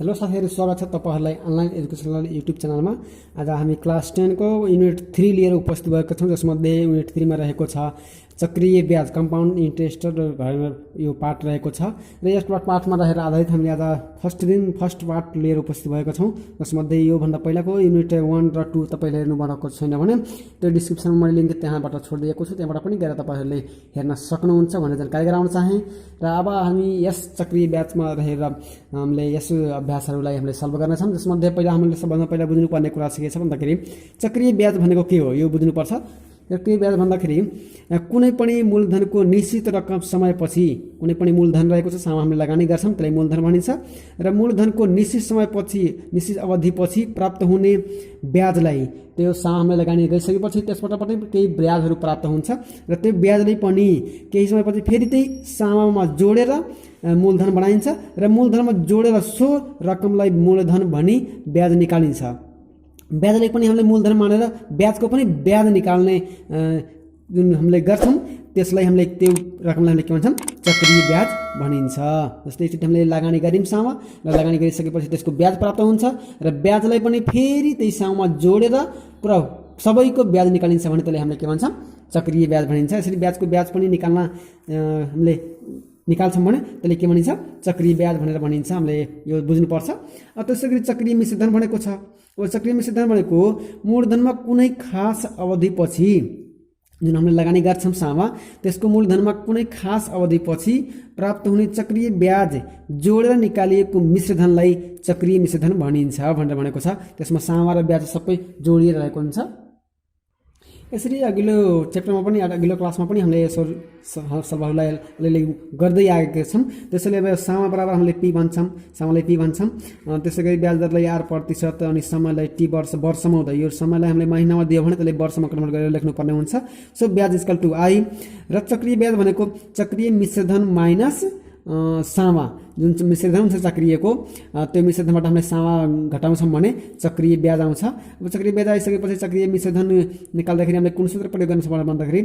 Hello साथीहरू, स्वागत छ तपाईहरुलाई अनलाइन एजुकेसनल युट्युब च्यानलमा। आज हामी क्लास 10 को युनिट 3 लिएर उपस्थित भएका छौँ, जसमध्ये युनिट 3 मा रहेको छ चक्रीय ब्याज कम्पाउन्ड इन्ट्रेस्ट भरमा यो पार्ट रहेको छ र यस पार्टमा रहेर आधारित हामीले आज फर्स्ट पार्ट लिएर उपस्थित भएका छौँ, जसमध्ये यो भन्दा पहिलाको युनिट 1 र 2 तपाईले हेर्नु भएको छैन भने त्यो डिस्क्रिप्सनमा मैले लिंक त्यहाँबाट छोडिदिएको छु, त्यहाँबाट पनि गएर तपाईहरुले हेर्न सक्नुहुन्छ भनेर जानकारी गराउन चाहे। र अब हामी यस चक्रीय ब्याजमा रहेर हामीले यस अभ्यासहरूलाई हामीले सल्भ गर्नेछौँ, जसमध्ये पहिला हामीले सबभन्दा पहिला बुझ्नुपर्ने कुरा के छ भन्दाखेरि चक्रीय ब्याज भनेको के हो यो बुझ्नुपर्छ। चक्रीय ब्याज भन्दाखेरि कुनै पनि मूलधनको निश्चित रकम समयपछि कुनै पनि मूलधन रहेको छ, सामा हामीले लगानी गर्छौँ त्यसलाई मूलधन भनिन्छ, र मूलधनको निश्चित समयपछि निश्चित अवधिपछि प्राप्त हुने ब्याजलाई त्यो सामा हामीले लगानी गरिसकेपछि त्यसबाट पनि केही ब्याजहरू प्राप्त हुन्छ र त्यो ब्याजले पनि केही समयपछि फेरि त्यही सामामा जोडेर मूलधन बनाइन्छ र मूलधनमा जोडेर सो रकमलाई मूलधन भनी ब्याज निकालिन्छ। ब्याजलाई पनि हामीले मूलधन मानेर ब्याजको पनि ब्याज निकाल्ने जुन हामीले गर्छौँ त्यसलाई हामीले त्यो रकमलाई हामीले के भन्छौँ चक्रीय ब्याज भनिन्छ। जस्तै एकचोटि हामीले लगानी गर्यौँ सामा र लगानी गरिसकेपछि त्यसको ब्याज प्राप्त हुन्छ र ब्याजलाई पनि फेरि त्यही सामामा जोडेर पुरा सबैको ब्याज निकालिन्छ भने त्यसलाई हामीले के भन्छौँ चक्रीय ब्याज भनिन्छ। यसरी ब्याजको ब्याज पनि निकाल्न हामीले निकाल्छौँ भने त्यसले के भनिन्छ चक्रीय ब्याज भनेर भनिन्छ। हामीले यो बुझ्नुपर्छ। त्यसैगरी चक्रीय मिश्रधन भनेको छ। चक्रीय मिश्रधन भनेको मूलधनमा कुनै खास अवधिपछि जुन हामीले लगानी गर्छौँ सामा त्यसको मूलधनमा कुनै खास अवधिपछि प्राप्त हुने चक्रीय ब्याज जोडेर निकालिएको मिश्रधनलाई चक्रीय मिश्रधन भनिन्छ भनेर भनेको छ। त्यसमा सामा र ब्याज सबै जोडिएर रहेको हुन्छ। यसरी अघिल्लो च्याप्टरमा पनि अघिल्लो क्लासमा पनि हामीले यसो सल्भहरूलाई अलिअलि गर्दै आएका छौँ। त्यसैले अब सामा बराबर हामीले पी भन्छौँ, सामालाई पी भन्छौँ। त्यसै गरी ब्याज दरलाई R% अनि समयलाई टी वर्षमा हुँदा यो समयलाई हामीले महिनामा दियो भने त्यसलाई वर्षमा कन्भर्ट गरेर लेख्नुपर्ने हुन्छ। सो ब्याज इक्वल टु आई र चक्रीय ब्याज भनेको चक्रीय मिश्रधन माइनस सामा जुन मिश्रधन हुन्छ चक्रीयको त्यो मिश्रधनबाट हामीले सामा घटाउँछौँ भने चक्रीय ब्याज आउँछ। अब चक्रीय ब्याज आइसकेपछि चक्रीय मिश्रधन निकाल्दाखेरि हामीले कुन सूत्र प्रयोग गर्नुपर्छ भन्दाखेरि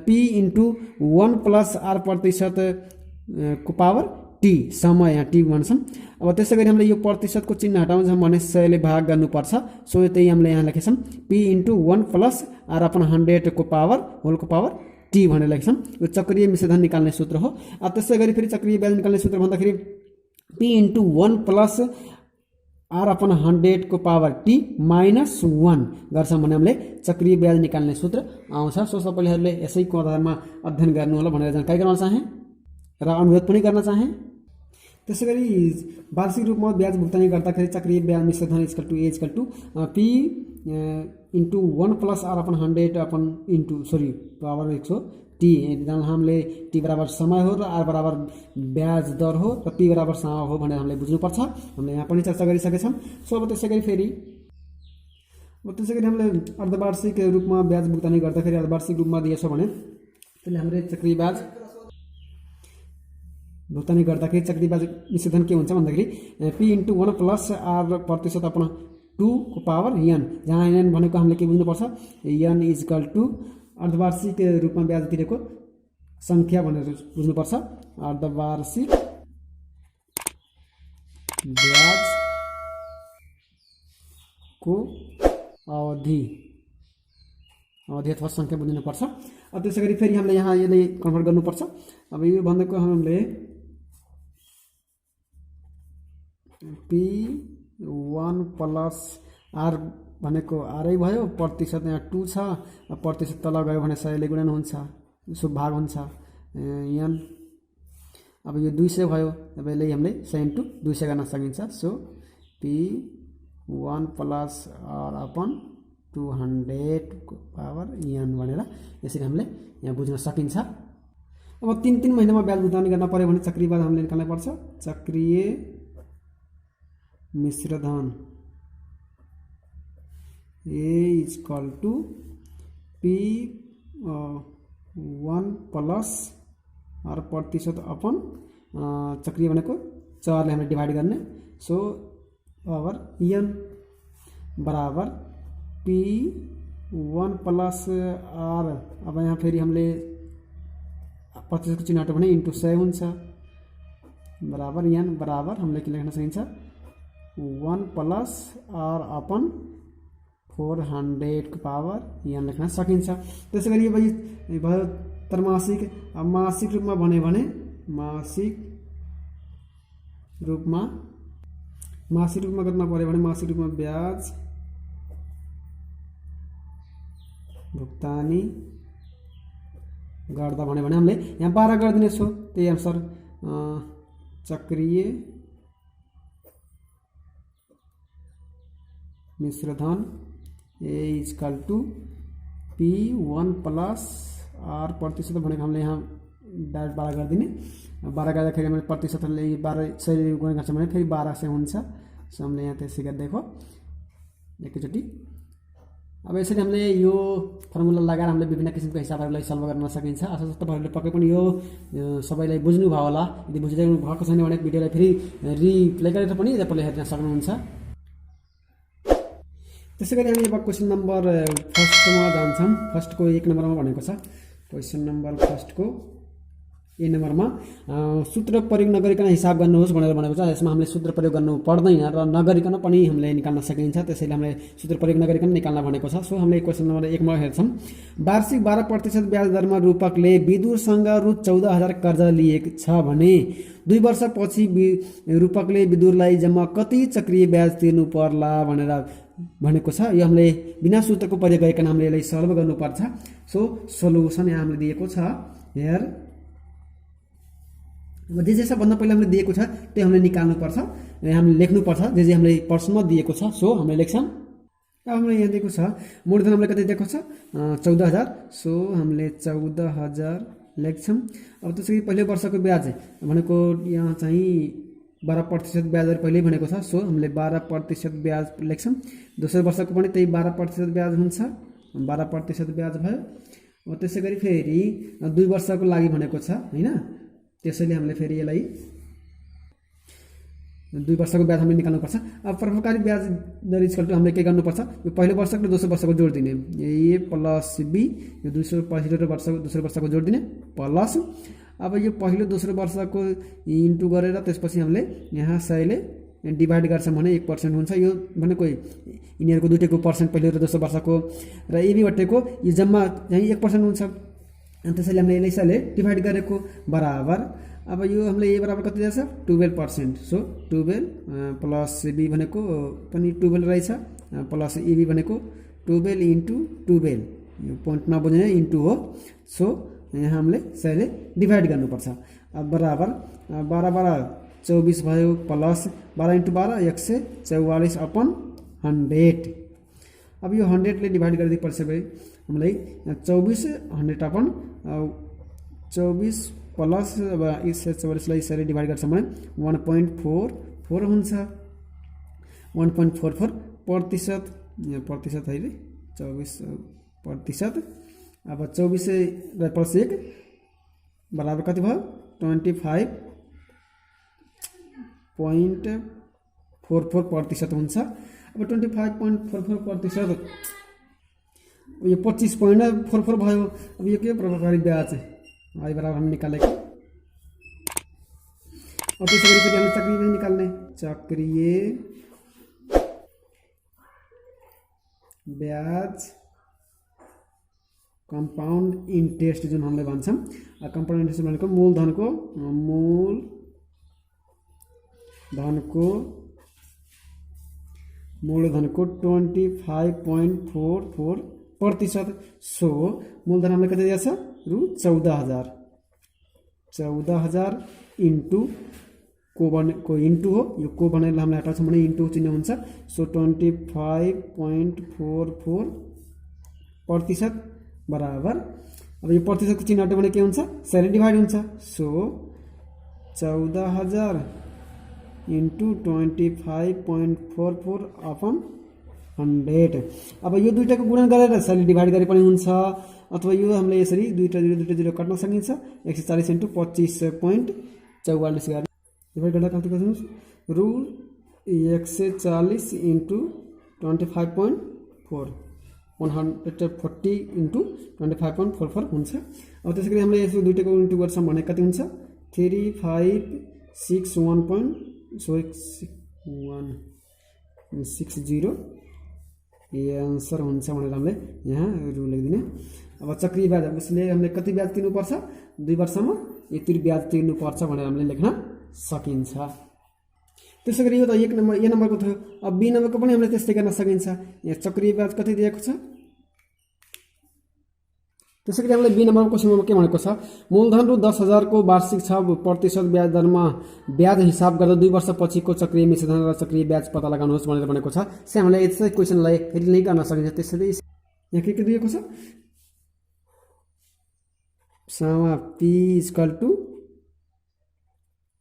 P × 1 + R% को पावर टी समय यहाँ टी भन्छौँ। अब त्यसै गरी हामीले यो प्रतिशतको चिन्ह हटाउँछौँ भने 100 ले भाग गर्नुपर्छ। सो त्यही हामीले यहाँ लेखेछौँ P × 1 + R/100 को पावर होल को पावर टी भनेर लेख्छौँ। यो चक्रीय मिश्रधन निकाल्ने सूत्र हो। त्यसै गरी फेरि चक्रीय ब्याज निकाल्ने सूत्र भन्दाखेरि P × 1 + R/100 को पावर टी -1 गर्छौँ भने हामीले चक्रीय ब्याज निकाल्ने सूत्र आउँछ। सो सबैले यसैको आधारमा अध्ययन गर्नु होला भनेर जानकारी गराउन चाहे र अनुरोध पनि गर्न चाहे। त्यसै गरी वार्षिक रूपमा ब्याज भुक्तानी गर्दाखेरि चक्रीय ब्याज मिश्रधन = P × 1 + R/100 पावर 100 टी, जहाँ हामीले टी बराबर समय हो र आर बराबर ब्याज दर हो र पी बराबर सामा हो भनेर हामीले बुझ्नुपर्छ। हामीले यहाँ पनि चर्चा गरिसकेका छौँ। सो अब त्यसै गरी हामीले अर्धवार्षिक रूपमा ब्याज भुक्तानी गर्दाखेरि अर्धवार्षिक रूपमा दिएछ भने त्यसले हामीले चक्रीय ब्याज भुक्तानी गर्दाखेरि चक्रीय ब्याज मिश्रधन के हुन्छ भन्दाखेरि P × 1 + R/2 को पावर n, जहाँ n भनेको हामीले के बुझ्नुपर्छ n = अर्धवार्षिक रूपमा ब्याज तिरेको सङ्ख्या भनेर बुझ्नुपर्छ। अर्धवार्षिक ब्याजको अवधि अथवा सङ्ख्या बुझ्नुपर्छ। त्यसै गरी फेरि हामीले यहाँ यसले कन्भर्ट गर्नुपर्छ। अब यो भनेको हामीले P1 + R भनेको आरै भयो, प्रतिशत यहाँ 2 छ, प्रतिशत तल गयो भने 100 ले गुणन हुन्छ, सो भाग हुन्छ n। अब यो 200 भयो, अब यसलाई हामीले 100 × 200 गर्न सकिन्छ। सो P1 + R/200 को पावर n भनेर यसरी हामीले यहाँ बुझ्न सकिन्छ। अब 3 महिनामा ब्याज भुक्तानी गर्न पर्यो भने चक्रीय ब्याज हामीले निकाल्न पर्छ। चक्रीय मिश्रधन A = P1 + R% चक्रीय भनेको 4 ले हामीले डिभाइड गर्ने। सो पावर n बराबर P1 + R। अब यहाँ फेरि हामीले प्रतिशतको चिन्ह हटायो भने × 100 हुन्छ बराबर n बराबर हामीले के लेख्न सकिन्छ 1 प्लस आर अपन 400 को पावर यहाँ लेख्न सकिन्छ। त्यसै गरी यो भयो त्रैमासिक। अब मासिक रूपमा भने मासिक रूपमा गर्न पर्यो भने मासिक रूपमा ब्याज भुक्तानी गर्दा भने हामीले यहाँ 12 गरिदिने छौँ। त्यही अनुसार चक्रीय मिश्रधन A = P1 प्लस आर प्रतिशत भनेको हामीले यहाँ डाइरेक्ट 12 गरिदिने। 12 गर्दाखेरि हामीले प्रतिशतले 12 सय गुणा गर्छ भने फेरि 1200 हुन्छ। सो हामीले यहाँ त्यसै गरिदिएको एकैचोटि। अब यसरी हामीले यो फर्मुला लगाएर हामीले विभिन्न किसिमको हिसाबहरूलाई सल्भ गर्न सकिन्छ। आशा छ तपाईहरुले पक्कै पनि यो सबैलाई बुझ्नु भयो होला। यदि बुझिदिनु भएको छैन भने भिडियोलाई फेरि रिप्ले गरेर पनि तपाईले हेर्न सक्नुहुन्छ। त्यसैगरी हामी अब क्वेशन नम्बर फर्स्टमा जान्छौँ। फर्स्टको 1 नम्बरमा भनेको छ क्वेशन नम्बर फर्स्टको ए नम्बरमा सूत्र प्रयोग नगरिकन हिसाब गर्नुहोस् भनेर भनेको छ। यसमा हामीले सूत्र प्रयोग गर्नु पर्दैन र नगरिकन पनि हामीले निकाल्न सकिन्छ। त्यसैले हामीले सूत्र प्रयोग नगरिकन निकाल्न भनेको छ। सो हामीले क्वेशन नम्बर 1 मा हेर्छौँ। वार्षिक 12% ब्याज दरमा रूपकले विदुरसँग रु 14,000 कर्जा लिएको छ भने 2 वर्षपछि रूपकले विदुरलाई जम्मा कति चक्रीय ब्याज तिर्नु पर्ला भनेर भनेको छ। यो हामीले बिना सूत्रको प्रयोग गरिकन हामीले यसलाई सल्भ गर्नुपर्छ। सो सोलुसन यहाँ हामीले दिएको छ। हेयर जे सबभन्दा पहिला हामीले दिएको छ त्यो हामीले निकाल्नुपर्छ। हामीले लेख्नुपर्छ जे हामीले प्रश्नमा दिएको छ। सो हामीले लेख्छौँ। अब हामीले यहाँ दिएको छ मूलधन हामीले कति दिएको छ 14,000। सो हामीले 14,000 लेख्छौँ। अब त्यसै पहिलो वर्षको ब्याज भनेको यहाँ चाहिँ 12% ब्याज पहिल्यै भनेको छ। सो हामीले 12% ब्याज लेख्छौँ। दोस्रो वर्षको पनि त्यही 12% ब्याज हुन्छ। 12% ब्याज भयो। अब त्यसै गरी फेरि 2 वर्षको लागि भनेको छ हैन। त्यसैले हामीले फेरि यसलाई 2 वर्षको ब्याज हामीले निकाल्नुपर्छ। अब प्रभावकारी ब्याज दर इक्वल टु हामीले के गर्नुपर्छ यो पहिलो वर्षको र दोस्रो वर्षको जोड दिने ए प्लस बी। यो पहिलो र दोस्रो वर्षको जोड दिने प्लस। अब यो पहिलो दोस्रो वर्षको इन्टु गरेर त्यसपछि हामीले यहाँ 100 ले डिभाइड गर्छौँ भने 1% हुन्छ। यो भनेको यिनीहरूको दुईटैको पर्सेन्ट पहिलो र दोस्रो वर्षको र एबी बटेको यो जम्मा चाहिँ 1% हुन्छ। अनि त्यसैले हामीले यसलाई 100 ले डिभाइड गरेको बराबर। अब यो हामीले ए बराबर कति दिएछ 12%। सो 12 प्लस बी भनेको पनि 12 रहेछ प्लस एबी भनेको 12 इन्टु 12। यो पोइन्ट नबुझ्ने इन्टु हो। सो यहाँ हामीले 100 ले डिभाइड गर्नुपर्छ। अब बराबर 12 24 भयो प्लस 12 इन्टु 12 144/100। अब यो 100 ले डिभाइड गरिदिएपछि हामीलाई 24 100/24 प्लस अब 144 लाई 100 ले डिभाइड गर्छौँ भने 1.44 हुन्छ। 1.44 प्रतिशत है 24%। अब 24 प्लस 1 बराबर कति भयो 25.44% हुन्छ। अब 25.44% यो 25.44 भयो। अब यो के प्रभावकारी ब्याज आई बराबर हम निकालेको। अब त्यसै गरी फेरि हामी चक्रीय निकाल्ने चक्रीय ब्याज कम्पाउन्ड इन्ट्रेस्ट जुन हामीले भन्छौँ। कम्पाउन्ड इन्ट्रेस्ट भनेको मूलधनको 25.44%। सो मूलधन हामीले कति दिएछ रु 14,000 इन्टु को इन्टु हो। यो को भनेर हामीले हटाउँछौँ भने इन्टु चिन्ह हुन्छ। सो 25.44% बराबर। अब यो प्रतिशतको चिन्ह हट्यो भने के हुन्छ 100 ले डिभाइड हुन्छ। So 14,000 into 25.44/100। अब यो दुईटाको गुणन गरेर 100 ले डिभाइड गरे पनि हुन्छ अथवा यो हामीले यसरी दुईटा 0 काट्न सकिन्छ। 140 इन्टु 25.44 गर्ने डिभाइड गर्दा कति गर्नुहोस् रु 140 इन्टु 25.4 140 इन्टु 25.44 हुन्छ। अब त्यसैगरी हामीले यसो दुईटाको इन्टु गर्छौँ भने कति हुन्छ 3561.61 60 ये आन्सर हुन्छ भनेर हामीले यहाँ रु लेखिदिने। अब चक्रिय ब्याज उसले हामीले कति ब्याज तिर्नुपर्छ 2 वर्षमा यति ब्याज तिर्नुपर्छ भनेर हामीले लेख्न सकिन्छ। त्यसै गरी यो त एक नम्बर ए नम्बरको थियो। अब बी नम्बरको पनि हामीले त्यस्तै गर्न सकिन्छ। यहाँ चक्रिय ब्याज कति दिएको छ। त्यसै गरी हामीले बी नम्बरको क्वेशनमा के भनेको छ मूलधन रु 10,000 को वार्षिक 6% ब्याज दरमा ब्याज हिसाब गर्दा 2 वर्षपछिको चक्रिय मिश्रधन र चक्रिय ब्याज पत्ता लगाउनुहोस् भनेर भनेको छ। से हामीले यसै क्वेशनलाई फेरि नै गर्न सकिन्छ। त्यसैले यहाँ के दिएको छ सामा पी इक्वल टु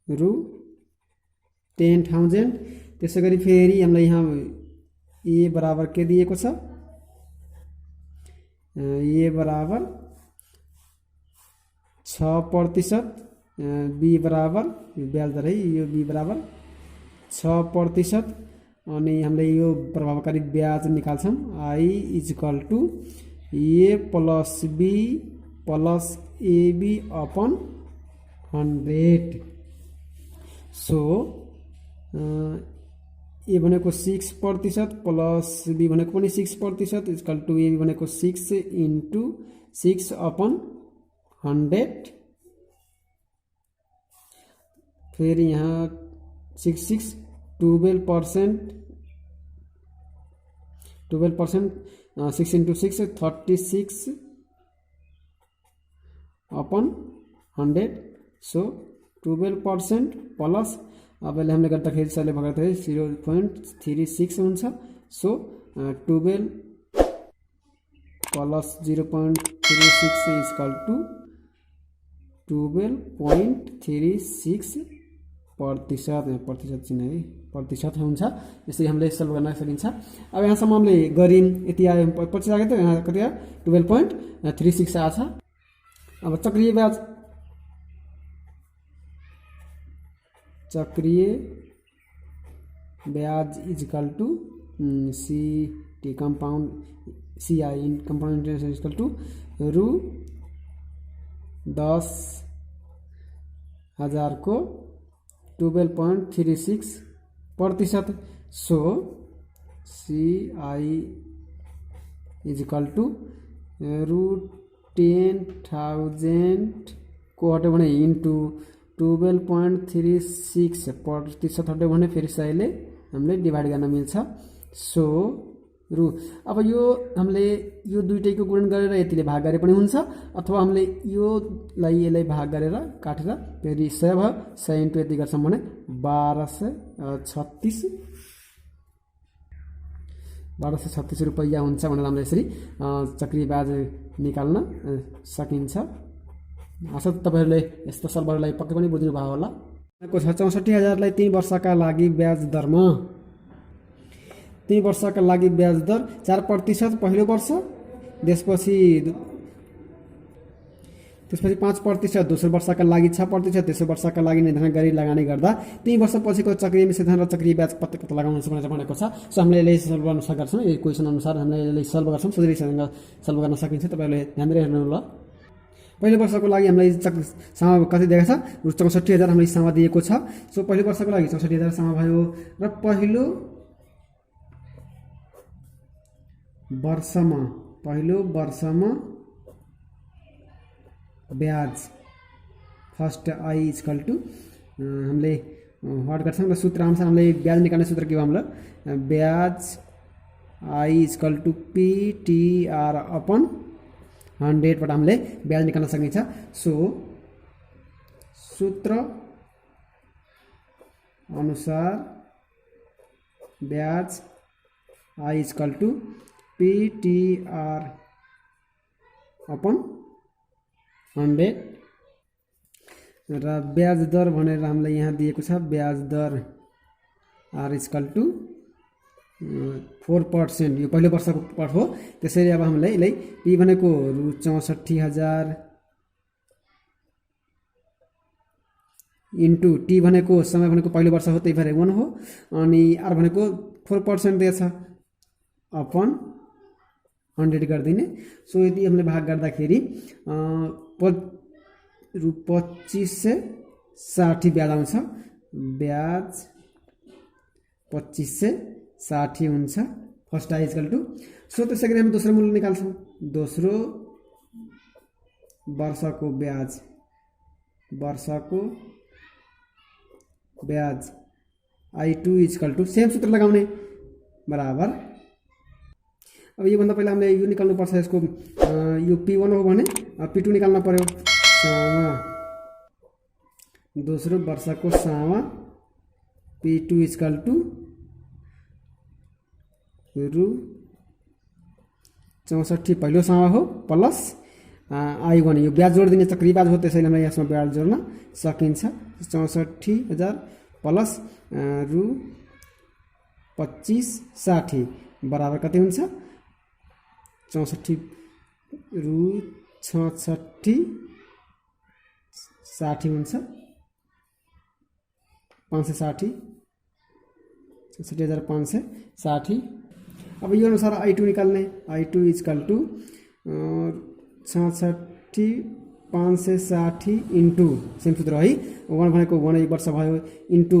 रु 10,000। त्यसै गरी फेरि हामीलाई यहाँ ए बराबर के दिएको छ ए बराबर 6%, बी बराबर ब्याज दर है यो बी बराबर 6% अनि हामीले यो प्रभावकारी ब्याज निकाल्छौँ I equal to A plus B plus AB upon 100। So A भनेको 6% प्लस बी भनेको पनि 6% इक्वल टु ए भनेको 6 इन्टु 6 अपन 100। फिर यहाँ 6 12% 6 इन्टु 6 36 अपन 100। सो 12% प्लस अब हामीले गर्दाखेरि सरले भगाउँदाखेरि 0.36 हुन्छ। सो 12 प्लस 0.36 इक्वल टु 12.36% चिन्ह है प्रतिशत हुन्छ। यसरी हामीले सल्भ गर्न सकिन्छ। अब यहाँसम्म हामीले गऱ्यौँ यति आयो पछि आयो त यहाँ कति आयो 12.36 आछ। अब चक्रिय ब्याज equal to C T compound C I compound interest equal to रु 10,000 को 12.36%। So C I equal to रु 10,000 को हट्यो भने इन्टु 12.36% हट्यो भने फेरि सहीले हामीले डिभाइड गर्न मिल्छ। सो रु अब यो हामीले यो दुईटैको गुणन गरेर यतिले भाग गरे पनि हुन्छ अथवा हामीले यसलाई भाग गरेर काटेर फेरि 100 भयो 100 इन्टु यति गर्छौँ भने 1236 रुपैयाँ हुन्छ भनेर हामीले यसरी चक्रिय ब्याज निकाल्न सकिन्छ। आशा तपाईहरुले यस्तो सल्भरलाई पक्कै पनि बुझ्नु भयो होला। 64,000 लाई 3 वर्षका लागि ब्याज दरमा 3 वर्षका लागि ब्याज दर 4% पहिलो वर्ष त्यसपछि 5% दोस्रो वर्षका लागि 6% तेस्रो वर्षका लागि निर्धारण गरी लगानी गर्दा 3 वर्षपछिको चक्रिय मिश्रधन र चक्रिय ब्याज पत्ता लगाउनु भनेर भनेको छ। सो हामीले यसलाई सल्भ गर्न सक्छौँ। यो क्वेशन अनुसार हामीले यसलाई सल्भ गर्छौँ सजिलैसँग सल्भ गर्न सकिन्छ। तपाईहरुले ध्यान दिएर हेर्नु होला। पहिलो वर्षको लागि हामीलाई सामा कति दिएको छ 64,000 हामीलाई सामा दिएको छ। सो पहिलो वर्षको लागि 64,000 सामा भयो र पहिलो वर्षमा ब्याज फर्स्ट आई इक्वल टु हामीले व्हाट गर्छौँ र सूत्र अनुसार हामीले ब्याज निकाल्ने सूत्र के हो हाम्रो ब्याज I equal to PTR upon 100 बाट हामीले ब्याज निकाल्न सकिन्छ। सो सूत्र अनुसार ब्याज I equal to PTR upon 100 र ब्याज दर भनेर हामीलाई यहाँ दिएको छ ब्याज दर आर इक्वल टु 4%। यो पहिलो वर्षको पट हो। त्यसैले अब हामीलाई यसलाई पी भनेको रु 64,000 इन्टु टी भनेको समय भनेको पहिलो वर्ष हो त्यही भएर 1 हो अनि आर भनेको 4% दिएछ अपन 100 गरिदिने। सो यदि हामीले भाग गर्दाखेरि रु 2560 ब्याज आउँछ। ब्याज 2560 60 हुन्छ first I equal to. So त्यसै गरी हामी दोस्रो मूल्य निकाल्छौँ। दोस्रो वर्षको ब्याज I2 इक्वल टू सेम सूत्र लगाउने बराबर। अब योभन्दा पहिला हामीले यो निकाल्नु पर्छ, यसको यो P1 हो भने P2 निकाल्न पर्यो। सामा दोस्रो वर्षको सामा P2 इक्वल टू रु 64 पहिलो सामा हो प्लस I1, यो ब्याज जोड दिने चक्री ब्याज हो, त्यसैले हामीलाई यसमा ब्याज जोड्न सकिन्छ। 64,000 प्लस रु 2560 बराबर कति हुन्छ? 64 रु 6660 हुन्छ 560 66,560। अब यो अनुसार I2 निकाल्ने। I2 equal two 66,560 into same सूत्र है, 1 भनेको 1 वर्ष भयो इन्टु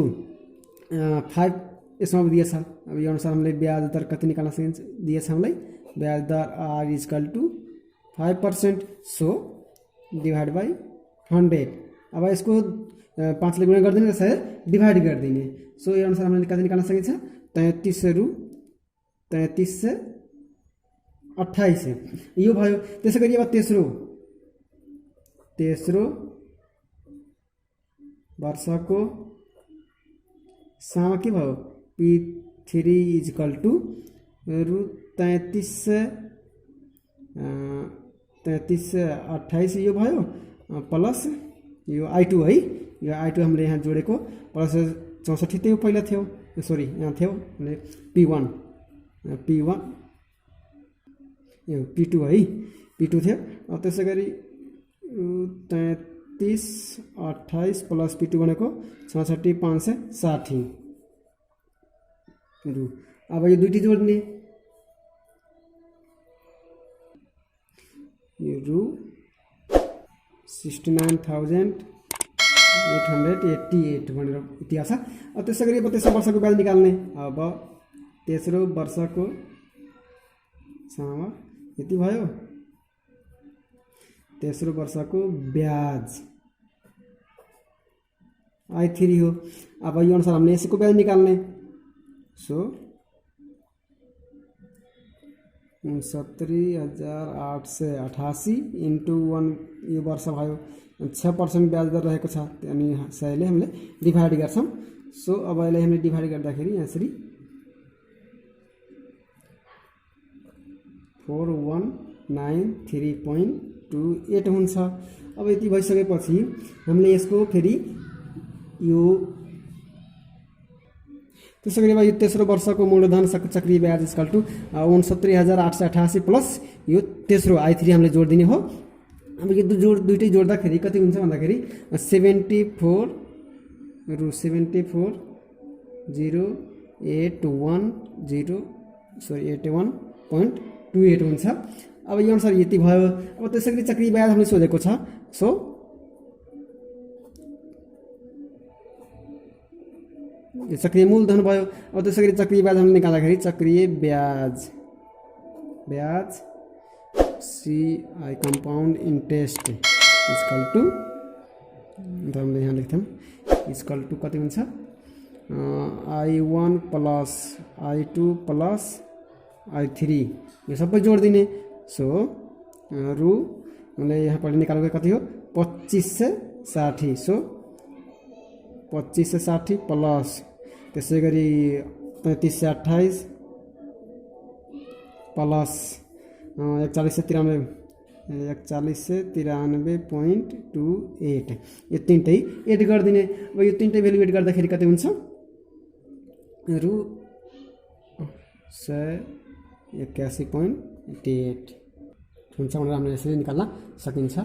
5 यसमा दिएछ। अब यो अनुसार हामीले ब्याज दर कति निकाल्न सकिन्छ? दिएछ हामीलाई ब्याज दर R equal to 5%, so divide by 100। अब यसको 5 ले गुणा गरिदिने र डिभाइड गरिदिने। सो यो अनुसार हामीले कति निकाल्न सकिन्छ? 3328 यो भयो। त्यसै गरी अब तेस्रो वर्षको सामा के भयो? P3 इक्वल टू रु 3328 यो भयो प्लस यो I2 है, यो I2 हामीले यहाँ जोडेको प्लस 64 त्यो पहिला थियो, सरी यहाँ थियो P1 यो P2 है, P2 थियो। अब त्यसै गरी 3328 प्लस P2 भनेको 66,560 रु। अब यो दुईटी जोड्ने, यो रु 69,888 भनेर यति आछ। अब त्यसै गरी अब तेस्रो वर्षको ब्याज निकाल्ने। अब तेस्रो वर्षको सामा यति भयो, तेस्रो वर्षको ब्याज I3 हो। अब यो अनुसार हामीले यसको ब्याज निकाल्ने। सो 69,888 इन्टु 1 यो वर्ष भयो, 6% ब्याज दर रहेको छ, अनि 100 ले हामीले डिभाइड गर्छौँ। सो अब यसलाई हामीले डिभाइड गर्दाखेरि यसरी 4193.28 हुन्छ। अब यति भइसकेपछि हामीले यसको फेरि यो त्यसै गरी अब यो तेस्रो वर्षको मूलधन चक्रीय ब्याज इक्वल टू 69,888 प्लस यो तेस्रो I3 हामीले जोड दिने हो। अब यो दुईटै जोड्दाखेरि कति हुन्छ भन्दाखेरि 81.28 हुन्छ। अब यो अनुसार यति भयो। अब त्यसै गरी चक्रीय ब्याज हामीले सोधेको छ। सो यो चक्रीय मूलधन भयो। अब त्यसै गरी चक्रीय ब्याज हामीले निकाल्दाखेरि चक्रीय ब्याज CI compound interest equal to हामीले यहाँ लेख्छौँ इक्वल टू कति हुन्छ? I1 plus I2 plus I3 यो सबै जोड दिने। सो रु हामीले यहाँ पहिले निकालेको कति हो? 2560। सो 2560 प्लस त्यसै गरी 3328 प्लस 4193.28 यो तीनटै एड गरिदिने। अब यो तीनटै भ्यालु एड गर्दाखेरि कति हुन्छ? रु 181.88 हुन्छ भनेर हामीले यसरी निकाल्न सकिन्छ।